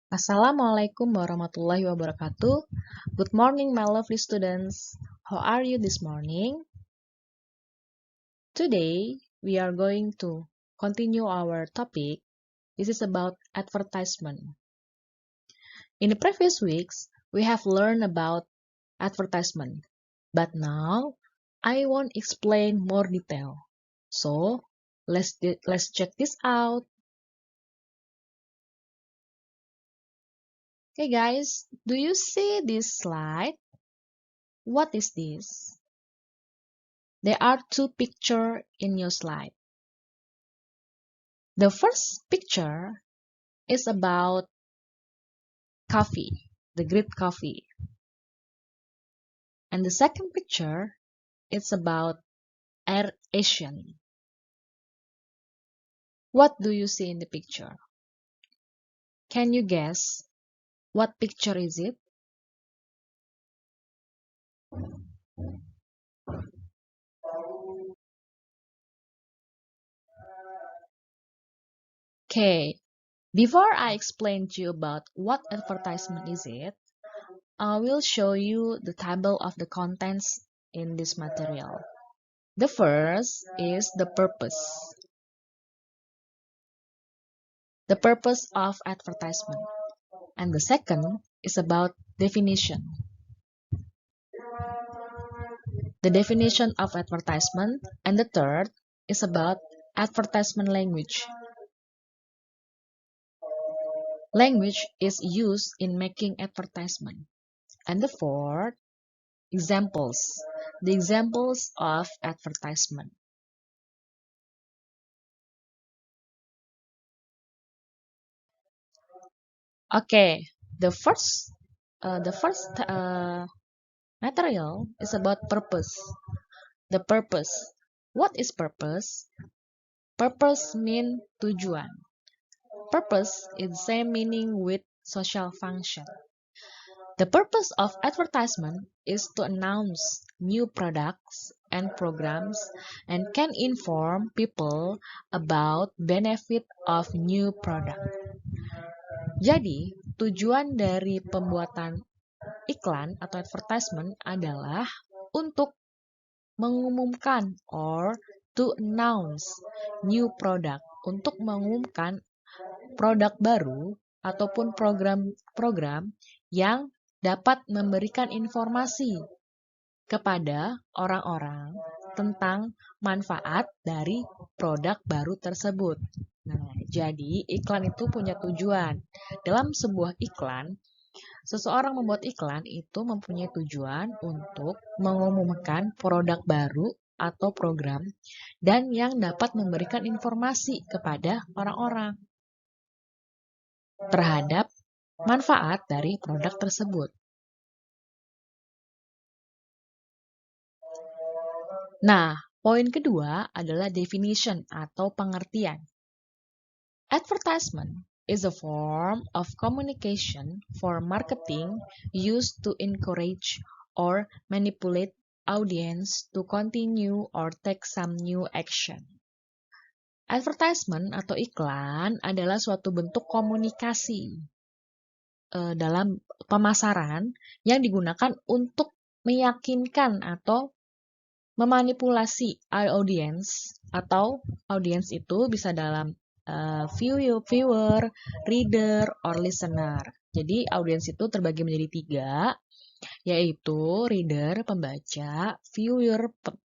Assalamualaikum warahmatullahi wabarakatuh. Good morning, my lovely students. How are you this morning? Today, we are going to continue our topic. This is about advertisement. In the previous weeks, we have learned about advertisement, but now I want to explain more detail. So, let's check this out. Okay, guys, do you see this slide? What is this? There are two pictures in your slide. The first picture is about coffee, the great coffee. And the second picture is about Air Asian. What do you see in the picture? Can you guess what picture is it? Okay, before I explain to you about what advertisement is it, I will show you the table of the contents in this material. The first is the purpose. The purpose of advertisement. And the second is about definition. The definition of advertisement. And the third is about advertisement language. Language is used in making advertisement. And the fourth, examples. The examples of advertisement. Okay, the first material is about purpose. The purpose. What is purpose? Purpose means tujuan. Purpose is the same meaning with social function. The purpose of advertisement is to announce new products and programs and can inform people about benefit of new product. Jadi, tujuan dari pembuatan iklan atau advertisement adalah untuk mengumumkan or to announce new product, untuk mengumumkan produk baru ataupun program-program yang dapat memberikan informasi kepada orang-orang tentang manfaat dari produk baru tersebut. Nah, jadi iklan itu punya tujuan. Dalam sebuah iklan, seseorang membuat iklan itu mempunyai tujuan untuk mengumumkan produk baru atau program dan yang dapat memberikan informasi kepada orang-orang terhadap manfaat dari produk tersebut. Nah, poin kedua adalah definition atau pengertian. Advertisement is a form of communication for marketing used to encourage or manipulate audience to continue or take some new action. Advertisement atau iklan adalah suatu bentuk komunikasi dalam pemasaran yang digunakan untuk meyakinkan atau memanipulasi audiens, atau audiens itu bisa dalam viewer, reader, or listener. Jadi audiens itu terbagi menjadi 3, yaitu reader, pembaca, viewer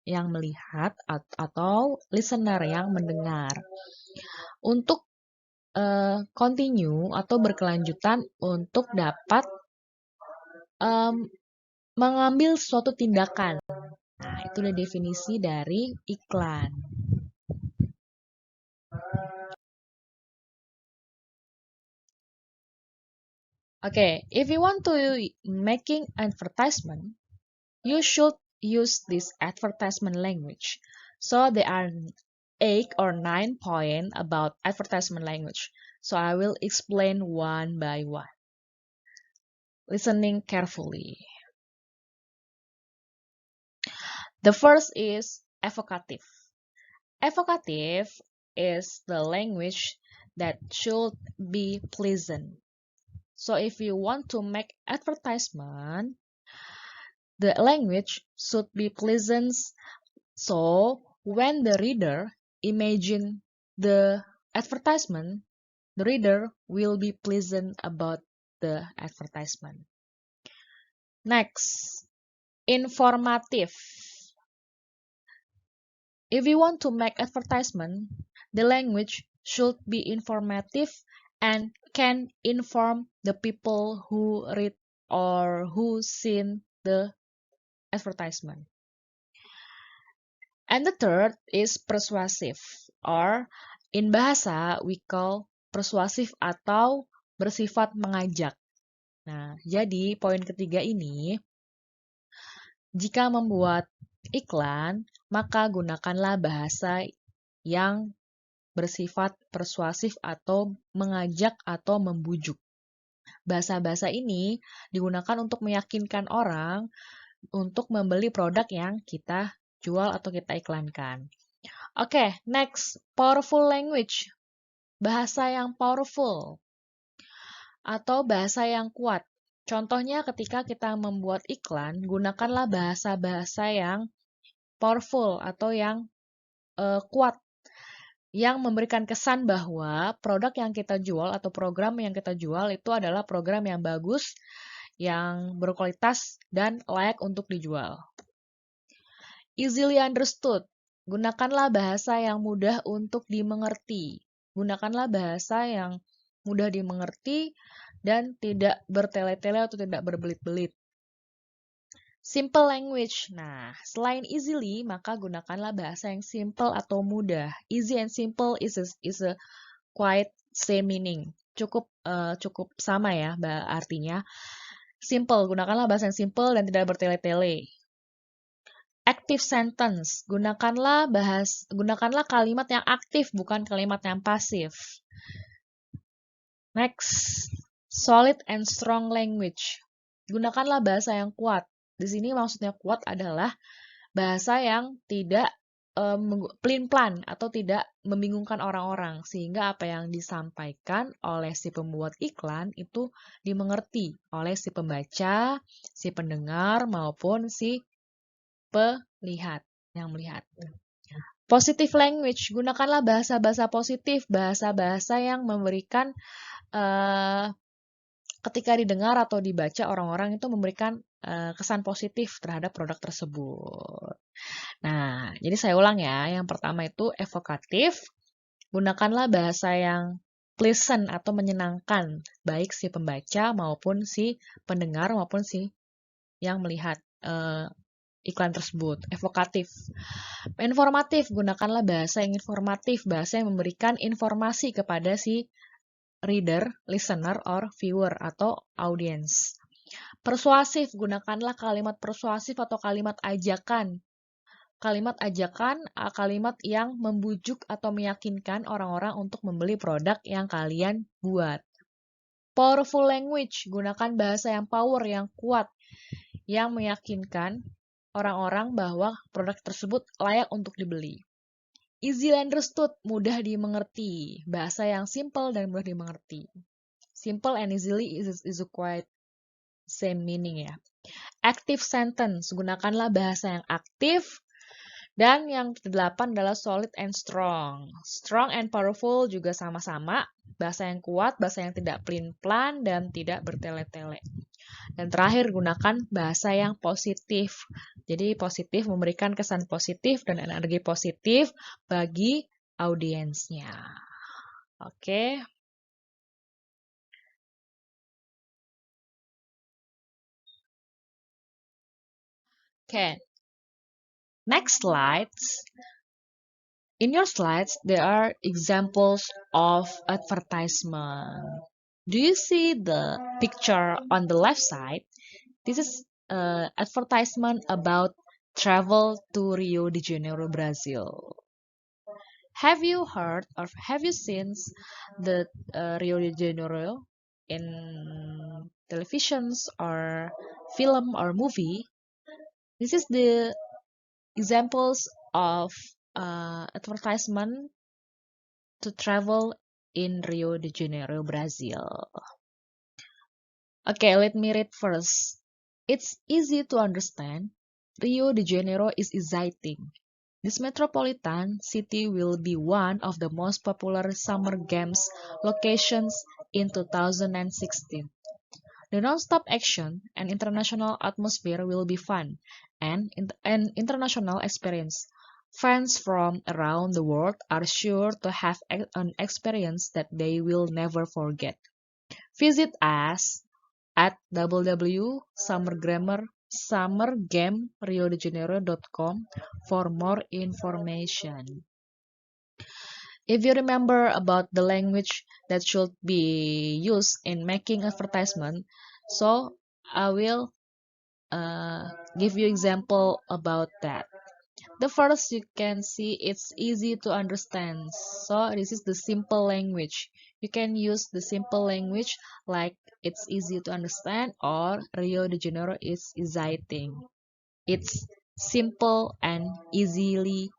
yang melihat, atau listener yang mendengar. Untuk continue atau berkelanjutan untuk dapat mengambil suatu tindakan. Nah, itu adalah definisi dari iklan. Okay, if you want to making advertisement, you should use this advertisement language. So there are 8 or 9 points about advertisement language. So I will explain one by one. Listening carefully. The first is evocative. Evocative is the language that should be pleasant. So if you want to make advertisement, the language should be pleasant. So when the reader imagine the advertisement, the reader will be pleasant about the advertisement. Next, informative. If you want to make advertisement, the language should be informative and can inform the people who read or who seen the advertisement. And the third is persuasive, or in bahasa we call persuasif atau bersifat mengajak. Nah, jadi poin ketiga ini, jika membuat iklan, maka gunakanlah bahasa yang bersifat persuasif atau mengajak atau membujuk. Bahasa-bahasa ini digunakan untuk meyakinkan orang untuk membeli produk yang kita jual atau kita iklankan. Oke, next, powerful language. Bahasa yang powerful atau bahasa yang kuat. Contohnya ketika kita membuat iklan, gunakanlah bahasa-bahasa yang powerful atau yang kuat, yang memberikan kesan bahwa produk yang kita jual atau program yang kita jual itu adalah program yang bagus, yang berkualitas, dan layak untuk dijual. Easily understood. Gunakanlah bahasa yang mudah untuk dimengerti. Gunakanlah bahasa yang mudah dimengerti dan tidak bertele-tele atau tidak berbelit-belit. Simple language. Nah, selain easily, maka gunakanlah bahasa yang simple atau mudah. Easy and simple is a quite same meaning. Cukup sama ya artinya. Simple, gunakanlah bahasa yang simple dan tidak bertele-tele. Active sentence, gunakanlah kalimat yang aktif, bukan kalimat yang pasif. Next, solid and strong language. Gunakanlah bahasa yang kuat. Di sini maksudnya kuat adalah bahasa yang tidak pelin-pelan atau tidak membingungkan orang-orang, sehingga apa yang disampaikan oleh si pembuat iklan itu dimengerti oleh si pembaca, si pendengar, maupun si pelihat yang melihat. Positive language, gunakanlah bahasa-bahasa positif, bahasa-bahasa yang memberikan ketika didengar atau dibaca orang-orang itu memberikan kesan positif terhadap produk tersebut. Nah, jadi saya ulang ya. Yang pertama itu evokatif, gunakanlah bahasa yang pleasant atau menyenangkan, baik si pembaca maupun si pendengar maupun si yang melihat iklan tersebut. Evokatif. Informatif, gunakanlah bahasa yang informatif, bahasa yang memberikan informasi kepada si reader, listener, or viewer atau audience. Persuasif, gunakanlah kalimat persuasif atau kalimat ajakan. Kalimat ajakan, kalimat yang membujuk atau meyakinkan orang-orang untuk membeli produk yang kalian buat. Powerful language, gunakan bahasa yang power, yang kuat, yang meyakinkan orang-orang bahwa produk tersebut layak untuk dibeli. Easy understood, mudah dimengerti. Bahasa yang simple dan mudah dimengerti. Simple and easily is quite same meaning ya. Active sentence, gunakanlah bahasa yang aktif. Dan yang ke-8 adalah solid and strong. Strong and powerful juga sama-sama. Bahasa yang kuat, bahasa yang tidak pelin-pelan, dan tidak bertele-tele. Dan terakhir, gunakan bahasa yang positif. Jadi positif memberikan kesan positif dan energi positif bagi audiensnya. Oke. Oke. Next slides. In your slides, there are examples of advertisement. Do you see the picture on the left side? This is an advertisement about travel to Rio de Janeiro, Brazil. Have you heard or have you seen the Rio de Janeiro in televisions or film or movie? This is the examples of advertisement to travel in Rio de Janeiro, Brazil. Okay, let me read first. It's easy to understand. Rio de Janeiro is exciting. This metropolitan city will be one of the most popular summer games locations in 2016. The non-stop action and international atmosphere will be fun and an international experience. Fans from around the world are sure to have an experience that they will never forget. Visit us at www.summergameriodejaneiro.com for more information. If you remember about the language that should be used in making advertisement, so I will give you example about that. The first you can see it's easy to understand. So this is the simple language. You can use the simple language like it's easy to understand or Rio de Janeiro is exciting. It's simple and easily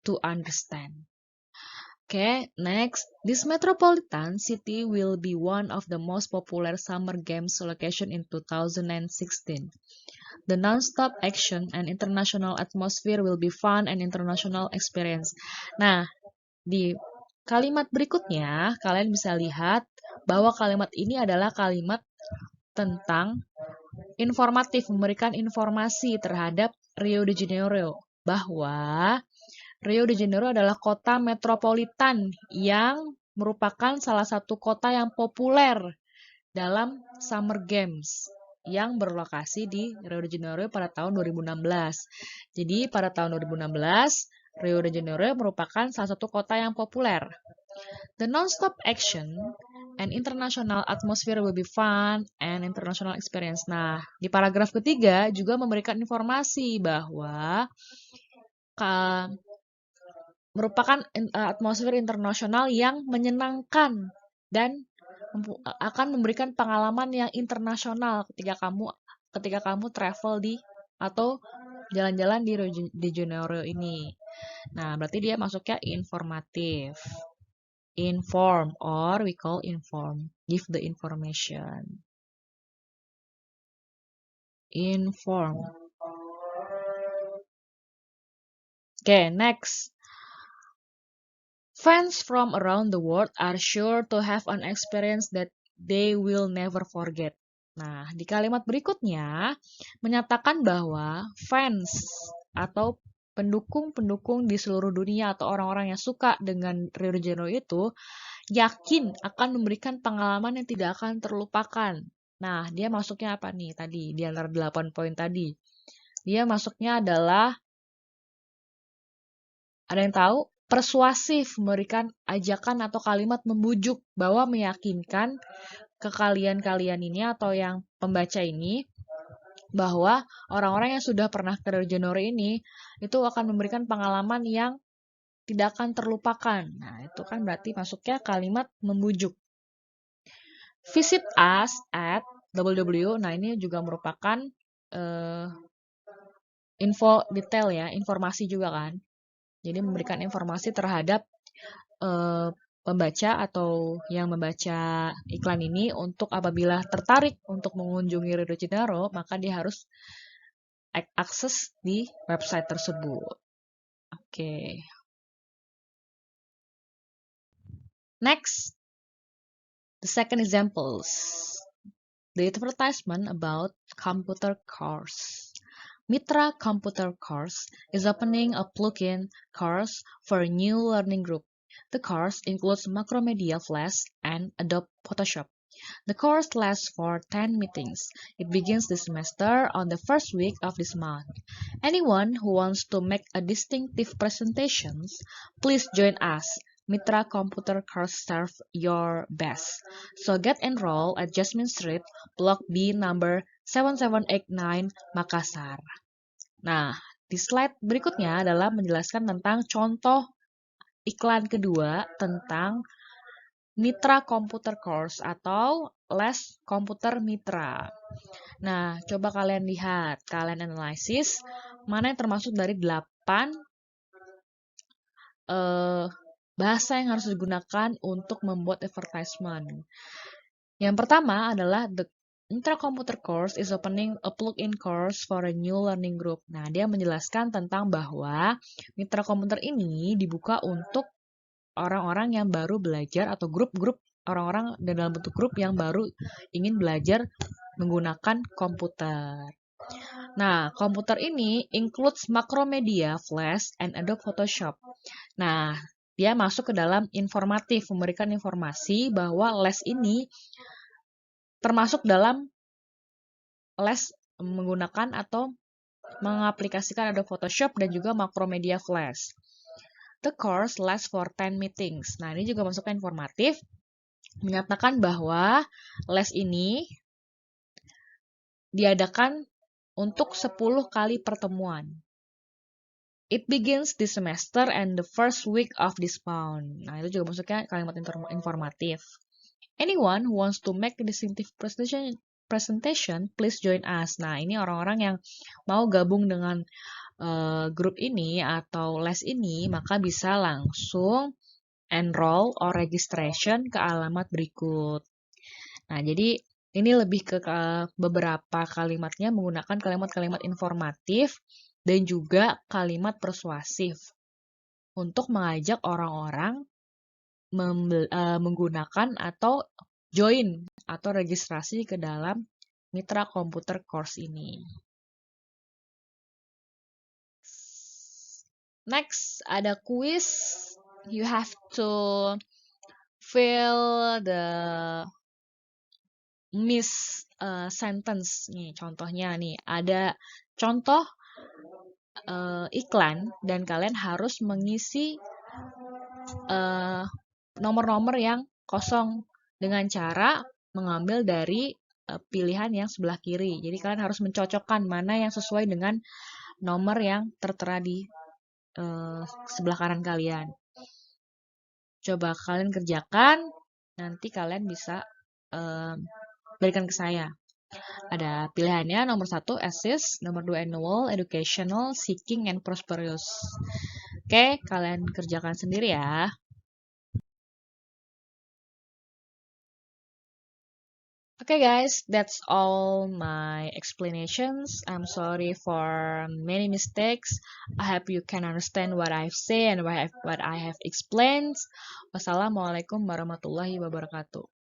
to understand. Okay, next, this metropolitan city will be one of the most popular summer games location in 2016. The non-stop action and international atmosphere will be fun and international experience. Nah, di kalimat berikutnya, kalian bisa lihat bahwa kalimat ini adalah kalimat tentang informatif, memberikan informasi terhadap Rio de Janeiro. Bahwa Rio de Janeiro adalah kota metropolitan yang merupakan salah satu kota yang populer dalam Summer Games yang berlokasi di Rio de Janeiro pada tahun 2016. Jadi pada tahun 2016, Rio de Janeiro merupakan salah satu kota yang populer. The non-stop action and international atmosphere will be fun and international experience. Nah, di paragraf ketiga juga memberikan informasi bahwa merupakan atmosfer internasional yang menyenangkan dan akan memberikan pengalaman yang internasional ketika kamu travel di atau jalan-jalan di Rio de Janeiro ini. Nah, berarti dia masuknya informatif. Inform or we call inform. Give the information. Inform. Okay, next. Fans from around the world are sure to have an experience that they will never forget. Nah, di kalimat berikutnya menyatakan bahwa fans atau pendukung-pendukung di seluruh dunia atau orang-orang yang suka dengan Rio de Janeiro itu yakin akan memberikan pengalaman yang tidak akan terlupakan. Nah, dia masuknya apa nih tadi? Di antara 8 poin tadi. Dia masuknya adalah, ada yang tahu? Persuasif, memberikan ajakan atau kalimat membujuk bahwa meyakinkan ke kalian-kalian ini atau yang pembaca ini bahwa orang-orang yang sudah pernah ke Rio de Janeiro ini itu akan memberikan pengalaman yang tidak akan terlupakan. Nah, itu kan berarti masuknya kalimat membujuk. Visit us at www. Nah, ini juga merupakan info detail ya, informasi juga kan. Jadi memberikan informasi terhadap pembaca atau yang membaca iklan ini untuk apabila tertarik untuk mengunjungi Rio de Janeiro, maka dia harus akses di website tersebut. Oke. Next, the second examples. The advertisement about computer course. Mitra Computer Course is opening a plug-in course for a new learning group. The course includes Macromedia Flash and Adobe Photoshop. The course lasts for 10 meetings. It begins this semester on the first week of this month. Anyone who wants to make a distinctive presentation, please join us. Mitra Computer Course serve your best. So get enrolled at Jasmine Street, Block B number 7789, Makassar. Nah, di slide berikutnya adalah menjelaskan tentang contoh iklan kedua tentang Mitra Computer Course atau les komputer Mitra. Nah, coba kalian lihat, kalian analisis mana yang termasuk dari 8 bahasa yang harus digunakan untuk membuat advertisement. Yang pertama adalah the intracomputer course is opening a plug-in course for a new learning group. Nah, dia menjelaskan tentang bahwa mitra komputer ini dibuka untuk orang-orang yang baru belajar atau grup-grup orang-orang dalam bentuk grup yang baru ingin belajar menggunakan komputer. Nah, komputer ini includes Macromedia, Flash, and Adobe Photoshop. Nah, dia masuk ke dalam informatif, memberikan informasi bahwa les ini termasuk dalam les menggunakan atau mengaplikasikan Adobe Photoshop dan juga Macromedia Flash. The course lasts for 10 meetings. Nah, ini juga masuk ke informatif, menyatakan bahwa les ini diadakan untuk 10 kali pertemuan. It begins this semester and the first week of this month. Nah, itu juga masuknya kalimat informatif. Anyone who wants to make a distinctive presentation, please join us. Nah, ini orang-orang yang mau gabung dengan grup ini atau les ini, maka bisa langsung enroll or registration ke alamat berikut. Nah, jadi ini lebih ke beberapa kalimatnya menggunakan kalimat-kalimat informatif dan juga kalimat persuasif untuk mengajak orang-orang menggunakan atau join atau registrasi ke dalam mitra komputer course ini. Next, ada quiz. You have to fill the miss sentence. Nih, contohnya nih, ada contoh iklan dan kalian harus mengisi nomor-nomor yang kosong dengan cara mengambil dari pilihan yang sebelah kiri. Jadi kalian harus mencocokkan mana yang sesuai dengan nomor yang tertera di sebelah kanan kalian. Coba kalian kerjakan, nanti kalian bisa berikan ke saya. Ada pilihannya nomor 1 assist, nomor 2 annual, educational, seeking, and prosperous. Oke, kalian kerjakan sendiri ya. Okay guys, that's all my explanations. I'm sorry for many mistakes. I hope you can understand what I've said and what I have explained. Wassalamualaikum warahmatullahi wabarakatuh.